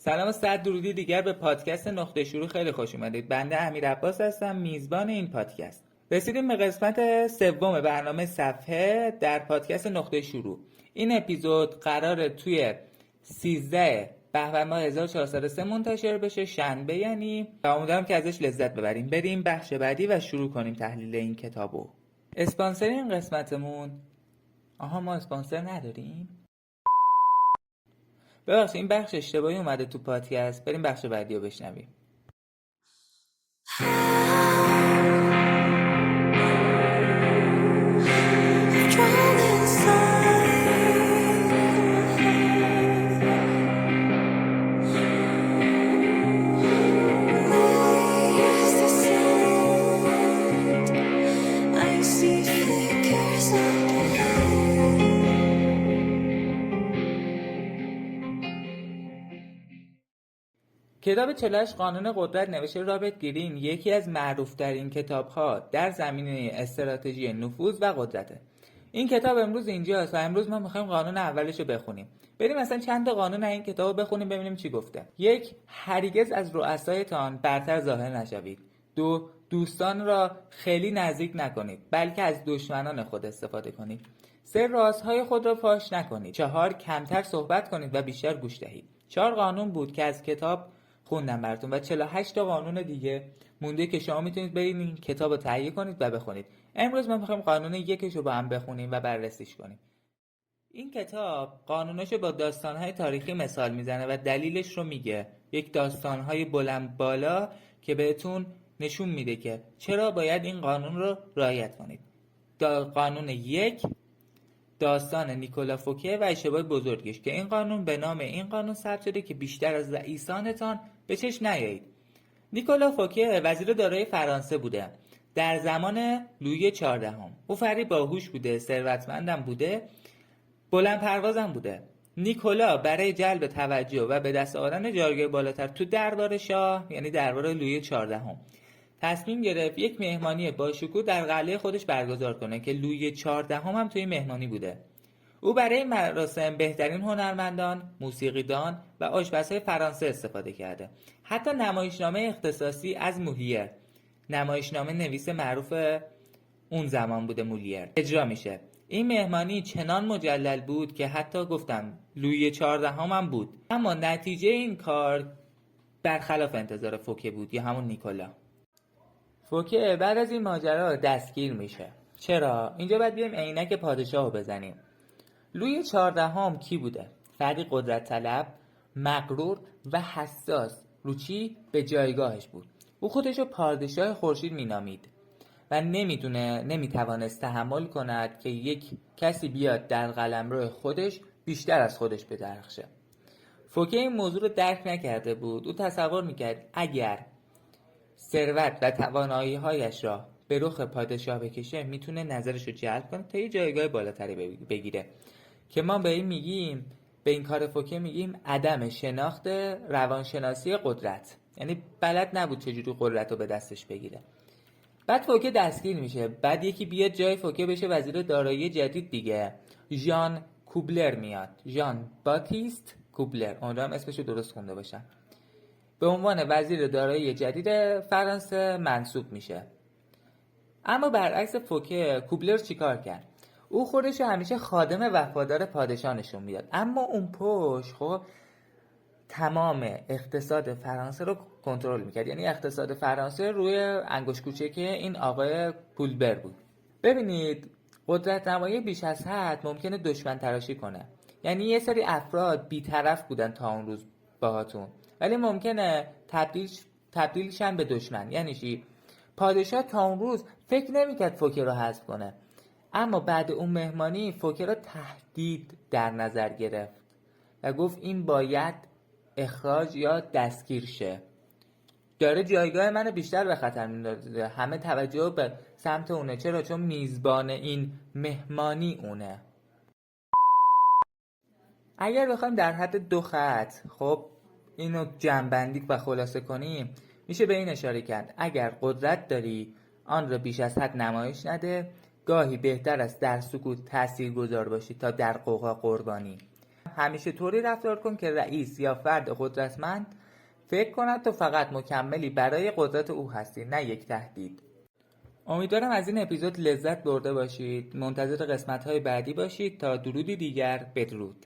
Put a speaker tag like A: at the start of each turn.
A: سلام و صد درودی دیگر به پادکست نقطه شروع خیلی خوش اومدید. بنده امیر عباس هستم، میزبان این پادکست. رسیدیم به قسمت سوم برنامه صفحه در پادکست نقطه شروع. این اپیزود قراره توی 13 بهمن ماه 1403 منتشر بشه، شنبه یعنی، و امیدوارم که ازش لذت ببریم. بریم بخش بعدی و شروع کنیم تحلیل این کتابو. اسپانسر این قسمتمون ما اسپانسر نداریم. ببخشید این بخش اشتباهی اومده تو پادکست. بریم بخش بعدی رو بشنویم. کتاب 48 قانون قدرت نوشته رابرت گرین یکی از معروفترین کتاب‌ها در زمینه استراتژی نفوذ و قدرته. این کتاب امروز اینجاست و امروز ما می‌خوایم قانون اولش رو بخونیم. بریم مثلا چند تا قانون این کتابو بخونیم ببینیم چی گفته. 1. هرگز از رؤسایتان برتر ظاهر نشوید. 2. دوستان را خیلی نزدیک نکنید بلکه از دشمنان خود استفاده کنید. 3. رازهای خود را فاش نکنید. 4. کمتر صحبت کنید و بیشتر گوش دهید. 4 قانون بود که از کتاب خوندم براتون و 48 تا قانون دیگه مونده که شما میتونید برید این کتاب رو تهیه کنید و بخونید. امروز ما میخوایم قانون یکش رو با هم بخونیم و بررسیش کنیم. این کتاب قانوناشو با داستانهای تاریخی مثال میزنه و دلیلش رو میگه. یک داستانهای بلند بالا که بهتون نشون میده که چرا باید این قانون رو رعایت کنید. قانون 1 داستان نیکولا فوکه و اشتباه بزرگش که این قانون به نام این قانون ثبت شده که بیشتر از رئیسانتان به چشم نیایید. نیکولا فوکه وزیر دارایی فرانسه بوده در زمان لویی 14. او فری باهوش بوده، ثروتمندم بوده، بلند پروازم بوده. نیکولا برای جلب توجه و به دست آوردن جایگاه بالاتر تو دربار شاه یعنی دربار لویی 14 تصمیم گرفت یک مهمانی با شکوه در قلعه خودش برگزار کنه که لویی 14 هم توی مهمانی بوده. او برای مراسم بهترین هنرمندان، موسیقیدان و آشپزهای فرانسه استفاده کرده. حتی نمایشنامه اختصاصی از مولیر، نمایشنامه نویس معروف اون زمان بوده مولیر، اجرا میشه. این مهمانی چنان مجلل بود که حتی گفتم لویی 14 هم بود. اما نتیجه این کار برخلاف انتظار فوکه بود یا همون نیکولا. فوکه بعد از این ماجرا دستگیر میشه. چرا؟ اینجا باید بیایم عینک پادشاه رو بزنیم. لویی 14 کی بوده؟ فردی قدرت طلب، مغرور و حساس روچی به جایگاهش بود. او خودش رو پادشاه خورشید مینامید و نمیتوانست تحمل کند که یک کسی بیاد در قلمرو خودش بیشتر از خودش بدرخشه. فوکه این موضوع رو درک نکرده بود. او تصور میکرد اگر ثروت و توانایی‌هایش را به رخ پادشاه بکشه میتونه نظرش رو جلب کنه تا یه جایگاه بالاتری بگیره که ما به این کار فوکه میگیم عدم شناخت روانشناسی قدرت. یعنی بلد نبود چجوری قدرت رو به دستش بگیره. بعد فوکه دستگیر میشه. بعد یکی بیاد جای فوکه بشه وزیر دارایی جدید دیگه. ژان کوبلر میاد. ژان باتیست کوبلر، امیدوارم اسمشو درست خونده باشم. به عنوان وزیر دارایی جدید فرانسه منصوب میشه. اما برعکس فوکه، کوبلر چیکار کرد؟ او خودش همیشه خادم وفادار پادشاه نشون میداد، اما اون پشت تمام اقتصاد فرانسه رو کنترل میکرد. یعنی اقتصاد فرانسه روی انگشت کوچک این آقای کوبلر بود. ببینید قدرت نمایی بیش از حد ممکنه دشمن تراشی کنه. یعنی یه سری افراد بی‌طرف بودن تا اون روز باهاتون، ولی ممکنه تبدیلشن به دشمن. یعنی چی؟ پادشاه تا اون روز فکر نمیکرد فوکه رو حذف کنه، اما بعد اون مهمانی فوکه رو تهدید در نظر گرفت و گفت این باید اخراج یا دستگیر شه. داره جایگاه منو بیشتر به خطر میندازه. همه توجه به سمت اونه. چرا؟ چون میزبان این مهمانی اونه. اگر بخوایم در حد 2 خط اینو جمع‌بندی و خلاصه کنیم، میشه به این اشاره کرد اگر قدرت داری آن را بیش از حد نمایش نده. گاهی بهتر است در سکوت تاثیرگذار باشی تا در قوقا قربانی. همیشه طوری رفتار کن که رئیس یا فرد قدرتمند فکر کند تو فقط مکملی برای قدرت او هستی، نه یک تهدید. امیدوارم از این اپیزود لذت برده باشید. منتظر قسمت‌های بعدی باشید. تا درودی دیگر، بدرود.